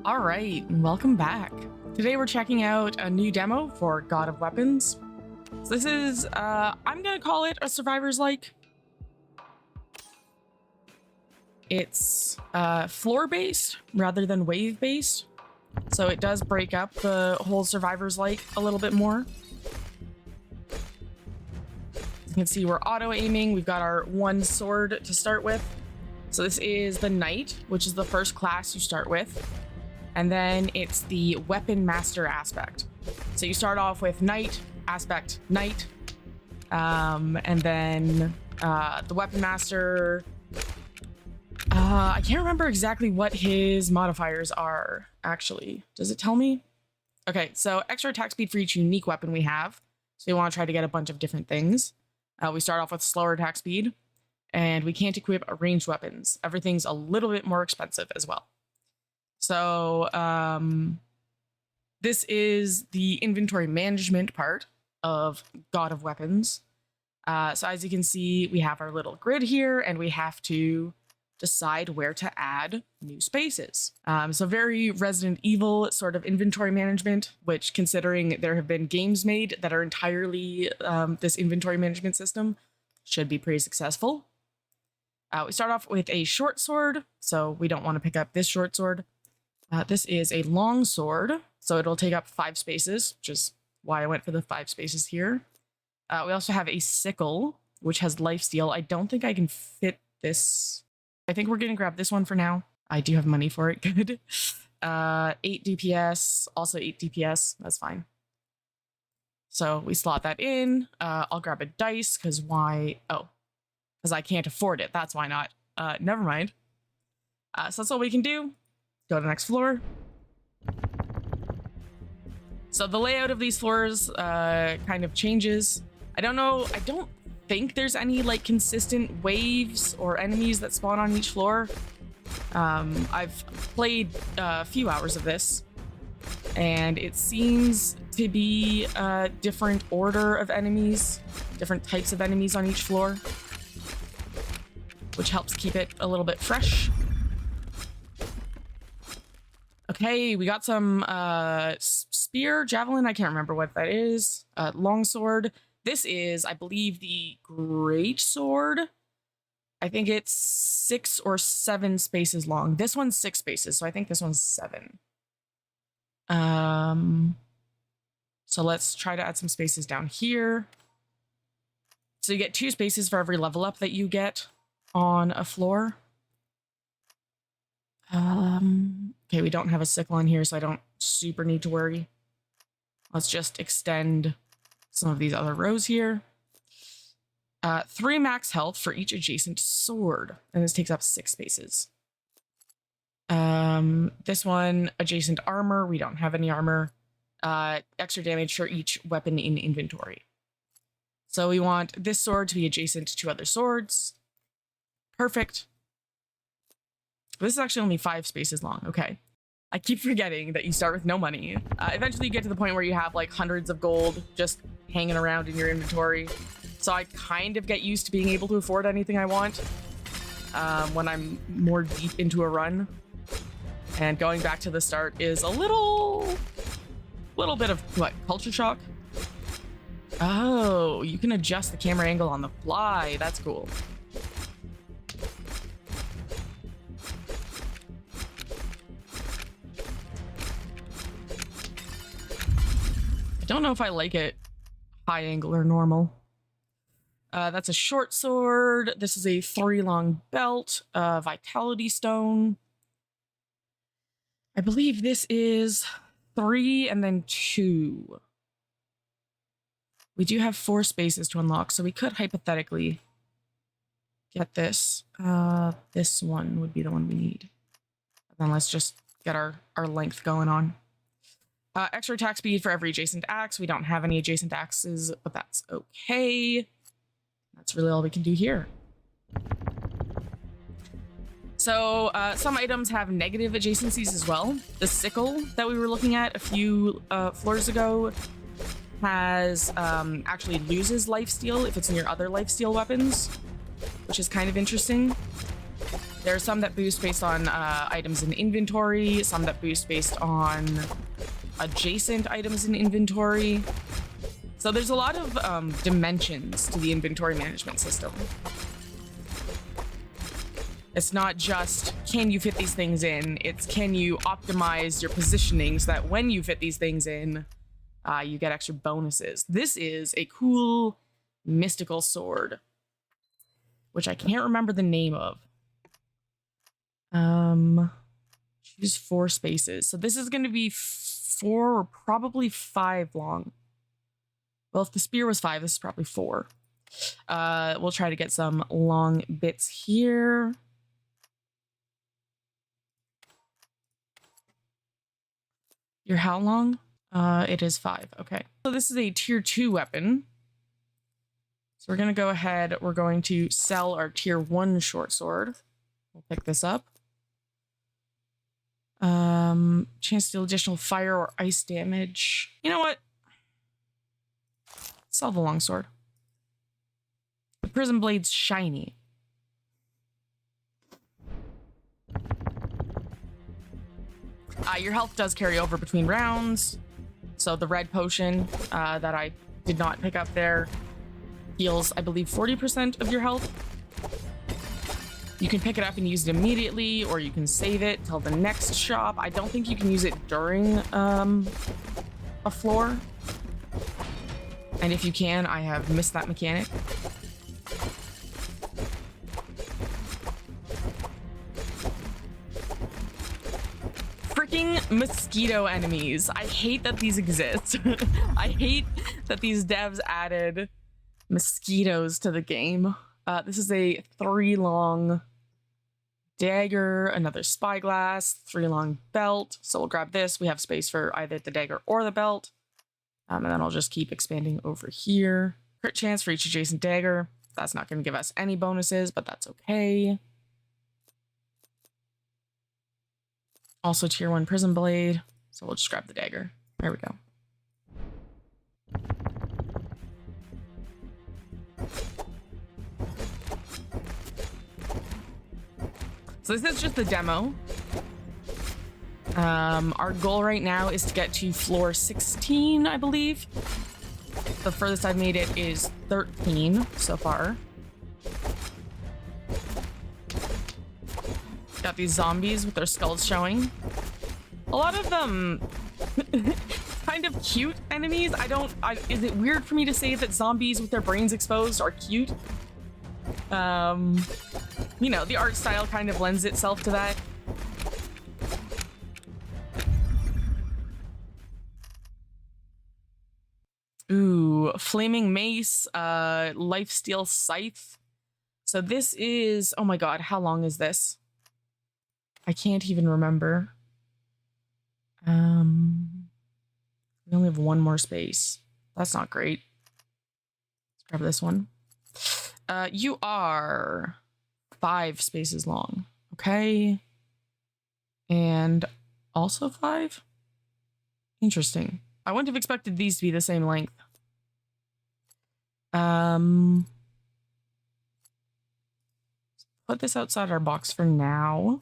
All right, welcome back. Today we're checking out a new demo for God of Weapons. So this is, I'm gonna call it a survivor's-like. It's floor-based rather than wave-based. So it does break up the whole survivor's-like a little bit more. You can see we're auto-aiming. We've got our one sword to start with. So this is the Knight, which is the first class you start with. And then it's the Weapon Master aspect. So you start off with Knight, aspect, Knight. And then the Weapon Master... I can't remember exactly what his modifiers are, actually. Does it tell me? Okay, so extra attack speed for each unique weapon we have. So you want to try to get a bunch of different things. We start off with slower attack speed, and we can't equip ranged weapons. Everything's a little bit more expensive as well. So this is the inventory management part of God of Weapons. So as you can see, we have our little grid here, and we have to decide where to add new spaces. So very Resident Evil sort of inventory management, which, considering there have been games made that are entirely this inventory management system, should be pretty successful. We start off with a short sword, so we don't want to pick up this short sword. This is a long sword, so it'll take up 5 spaces, which is why I went for the 5 spaces here. We also have a sickle, which has lifesteal. I don't think I can fit this. I think we're going to grab this one for now. I do have money for it. Good. 8 DPS, also 8 DPS. That's fine. So we slot that in. I'll grab a dice, because why? Oh, because I can't afford it. That's why not. Never mind. So that's all we can do. Go to the next floor. So the layout of these floors kind of changes. I don't know. I don't think there's any like consistent waves or enemies that spawn on each floor. I've played a few hours of this, and it seems to be a different order of enemies, different types of enemies on each floor, which helps keep it a little bit fresh. Okay, we got some spear, javelin, I can't remember what that is. Longsword. This is, I believe, the great sword. I think it's 6 or 7 spaces long. This one's 6 spaces, so I think this one's 7. So let's try to add some spaces down here. So you get 2 spaces for every level up that you get on a floor. Okay, we don't have a sickle on here, so I don't super need to worry. Let's just extend some of these other rows here. 3 max health for each adjacent sword, and this takes up 6 spaces. This one, adjacent armor, we don't have any armor. Extra damage for each weapon in inventory. So we want this sword to be adjacent to other swords. Perfect. This is actually only 5 spaces long. Okay. I keep forgetting that you start with no money. Eventually you get to the point where you have like hundreds of gold just hanging around in your inventory. So I kind of get used to being able to afford anything I want when I'm more deep into a run. And going back to the start is a little bit of, what, culture shock? Oh, you can adjust the camera angle on the fly. That's cool. Don't know if I like it high angle or normal. That's a short sword. This is a 3 long belt, vitality stone. I believe this is 3 and then 2. We do have 4 spaces to unlock, so we could hypothetically get this. This one would be the one we need. And then let's just get our length going on. Extra attack speed for every adjacent axe. We don't have any adjacent axes, but that's okay. That's really all we can do here. So some items have negative adjacencies as well. The sickle that we were looking at a few floors ago has actually loses lifesteal if it's near other lifesteal weapons, which is kind of interesting. There are some that boost based on items in inventory, some that boost based on adjacent items in inventory. So there's a lot of dimensions to the inventory management system. It's not just, can you fit these things in? It's, can you optimize your positioning so that when you fit these things in, you get extra bonuses. This is a cool mystical sword, which I can't remember the name of. Choose 4 spaces. So this is going to be 4 or probably 5 long. Well, if the spear was 5, this is probably 4. We'll try to get some long bits here. You're how long? It is 5. Okay. So this is a tier 2 weapon. So we're going to go ahead. We're going to sell our tier 1 short sword. We'll pick this up. Chance to deal additional fire or ice damage. You know what? Sell the longsword. The prism blade's shiny. Your health does carry over between rounds. So the red potion that I did not pick up there heals, I believe, 40% of your health. You can pick it up and use it immediately, or you can save it till the next shop. I don't think you can use it during a floor. And if you can, I have missed that mechanic. Freaking mosquito enemies. I hate that these exist. I hate that these devs added mosquitoes to the game. This is a 3 long dagger, another spyglass, 3 long belt. So we'll grab this. We have space for either the dagger or the belt. And then I'll just keep expanding over here. Crit chance for each adjacent dagger. That's not going to give us any bonuses, but that's okay. Also tier 1 prism blade. So we'll just grab the dagger. There we go. So this is just the demo. Our goal right now is to get to floor 16, I believe. The furthest I've made it is 13 so far. Got these zombies with their skulls showing. A lot of them kind of cute enemies. Is it weird for me to say that zombies with their brains exposed are cute? You know, the art style kind of lends itself to that. Ooh, flaming mace, lifesteal scythe. So this is, oh my god, how long is this? I can't even remember. We only have 1 more space. That's not great. Let's grab this one. You are 5 spaces long. Okay. And also 5? Interesting. I wouldn't have expected these to be the same length. Put this outside our box for now.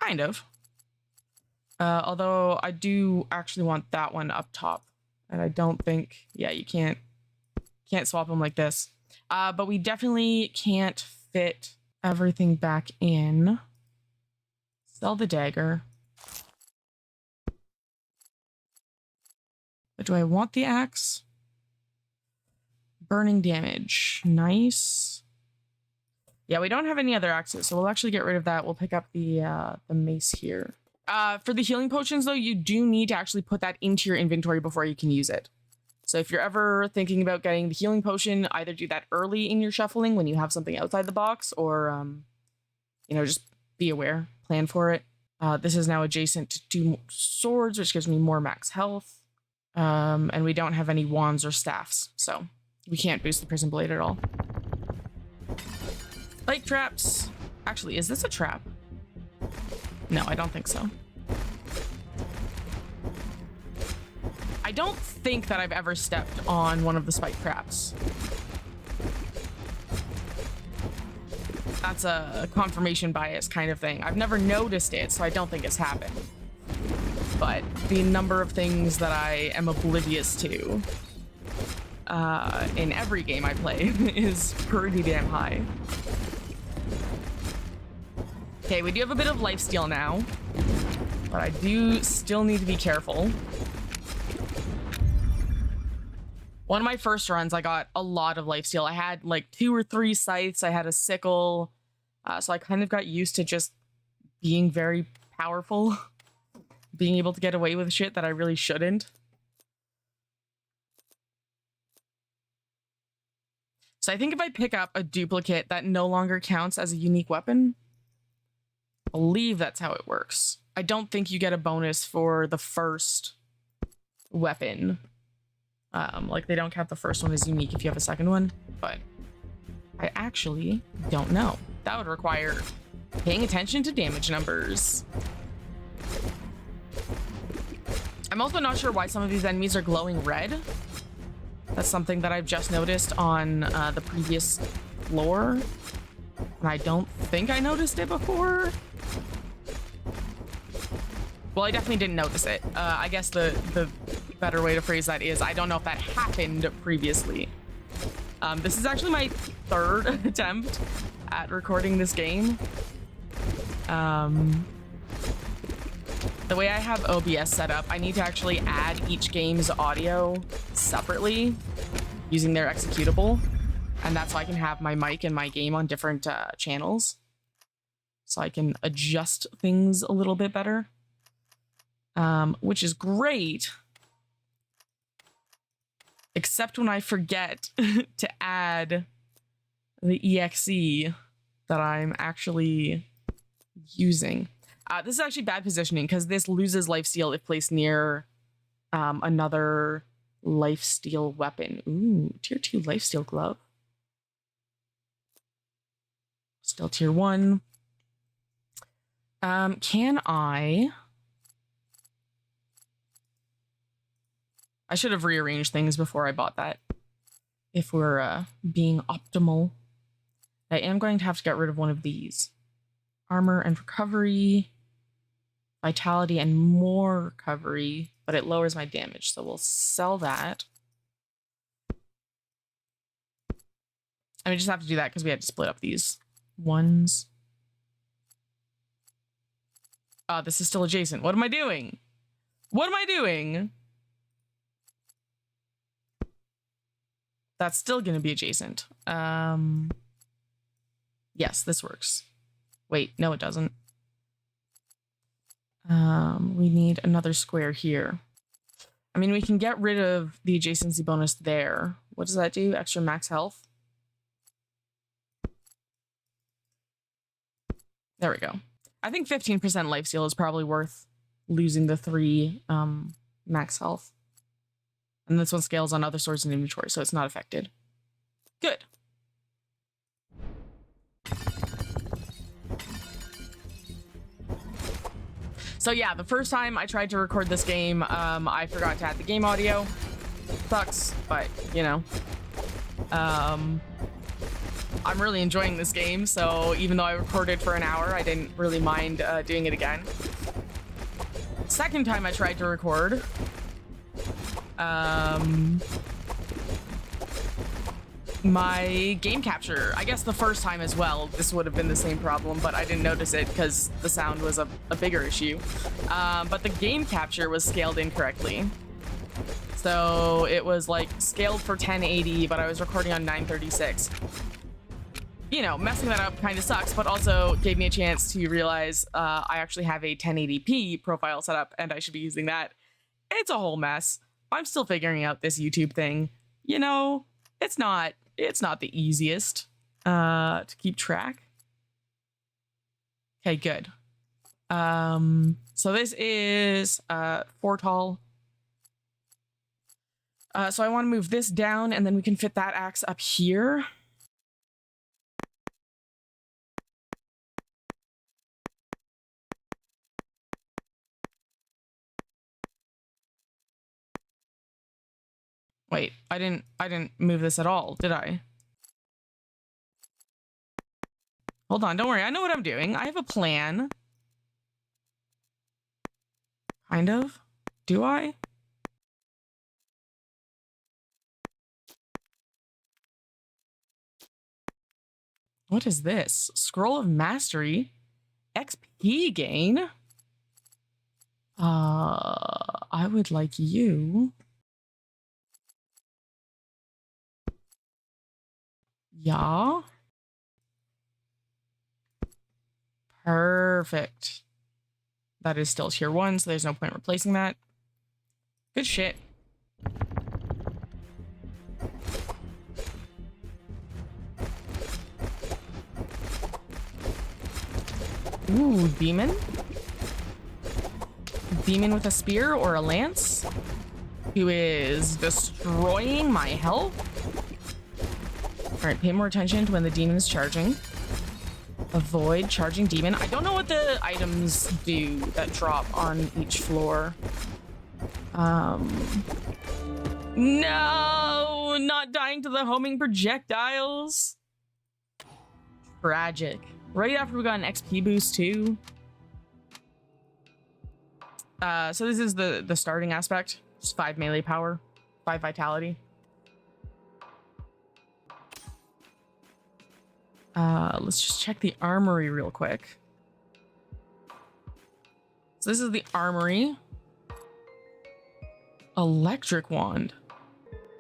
Kind of. Although I do actually want that one up top. And I don't think, yeah, you can't swap them like this. But we definitely can't fit everything back in. Sell the dagger. But do I want the axe? Burning damage. Nice. Yeah, we don't have any other axes, so we'll actually get rid of that. We'll pick up the mace here. For the healing potions, though, you do need to actually put that into your inventory before you can use it. So if you're ever thinking about getting the healing potion, either do that early in your shuffling when you have something outside the box, or, you know, just be aware, plan for it. This is now adjacent to 2 swords, which gives me more max health. And we don't have any wands or staffs, so we can't boost the prison blade at all. Like traps. Actually, is this a trap? No, I don't think so. I don't think that I've ever stepped on one of the spike traps. That's a confirmation bias kind of thing. I've never noticed it, so I don't think it's happened. But the number of things that I am oblivious to in every game I play is pretty damn high. Okay, we do have a bit of lifesteal now, but I do still need to be careful. One of my first runs, I got a lot of lifesteal. I had like 2 or 3 scythes. I had a sickle. So I kind of got used to just being very powerful, being able to get away with shit that I really shouldn't. So I think if I pick up a duplicate, that no longer counts as a unique weapon. I believe that's how it works. I don't think you get a bonus for the first weapon. Like they don't count the first one as unique if you have a second one, but I actually don't know. That would require paying attention to damage numbers. I'm also not sure why some of these enemies are glowing red. That's something that I've just noticed on the previous floor, and I don't think I noticed it before. Well, I definitely didn't notice it. I guess the better way to phrase that is I don't know if that happened previously. This is actually my 3rd attempt at recording this game. The way I have OBS set up, I need to actually add each game's audio separately using their executable. And that's so I can have my mic and my game on different channels. So I can adjust things a little bit better. Which is great. Except when I forget to add the EXE that I'm actually using. This is actually bad positioning because this loses lifesteal if placed near another lifesteal weapon. Ooh, tier 2 lifesteal glove. Still tier 1. Can I should have rearranged things before I bought that. If we're being optimal. I am going to have to get rid of one of these. Armor and recovery. Vitality and more recovery. But it lowers my damage, so we'll sell that. And we just have to do that because we have to split up these ones. This is still adjacent. What am I doing? What am I doing? That's still going to be adjacent. Yes, this works. Wait, no, it doesn't. We need another square here. I mean, we can get rid of the adjacency bonus there. What does that do? Extra max health? There we go. I think 15% lifesteal is probably worth losing the 3 max health. And this one scales on other swords in inventory, so it's not affected. Good. So yeah, the first time I tried to record this game, I forgot to add the game audio. Sucks, but you know. I'm really enjoying this game, so even though I recorded for an hour, I didn't really mind doing it again. Second time I tried to record, my game capture, I guess the first time as well, this would have been the same problem, but I didn't notice it because the sound was a bigger issue. But the game capture was scaled incorrectly. So it was like scaled for 1080, but I was recording on 936. You know, messing that up kind of sucks, but also gave me a chance to realize I actually have a 1080p profile set up and I should be using that. It's a whole mess. I'm still figuring out this YouTube thing. You know, it's not the easiest to keep track. Okay, good. So this is Fortall. So I want to move this down and then we can fit that axe up here. Wait, I didn't move this at all, did I? Hold on, don't worry. I know what I'm doing. I have a plan. Kind of. Do I? What is this? Scroll of Mastery? XP gain? I would like you. Yeah. Perfect. That is still tier 1, so there's no point replacing that. Good shit. Ooh, demon? Demon with a spear or a lance? Who is destroying my health? Alright, pay more attention to when the demon is charging. Avoid charging demon. I don't know what the items do that drop on each floor. No! Not dying to the homing projectiles. Tragic. Right after we got an XP boost too. So this is the starting aspect. Just 5 melee power, 5 vitality. Let's just check the armory real quick. So this is the armory. Electric wand.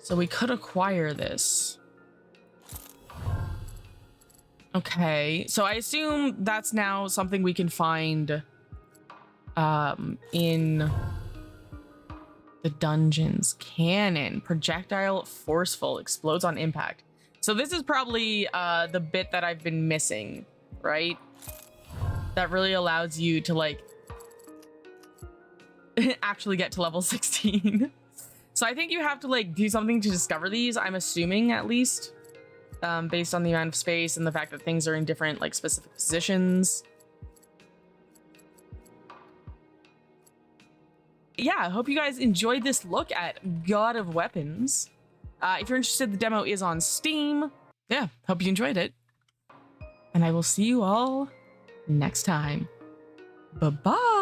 So we could acquire this. Okay, so I assume that's now something we can find in the dungeons. Cannon, projectile, forceful, explodes on impact. So this is probably the bit that I've been missing, right? That really allows you to like actually get to level 16. So I think you have to like do something to discover these, I'm assuming at least. Based on the amount of space and the fact that things are in different like specific positions. Yeah, I hope you guys enjoyed this look at God of Weapons. If you're interested, the demo is on Steam. Yeah, hope you enjoyed it. And I will see you all next time. Bye-bye.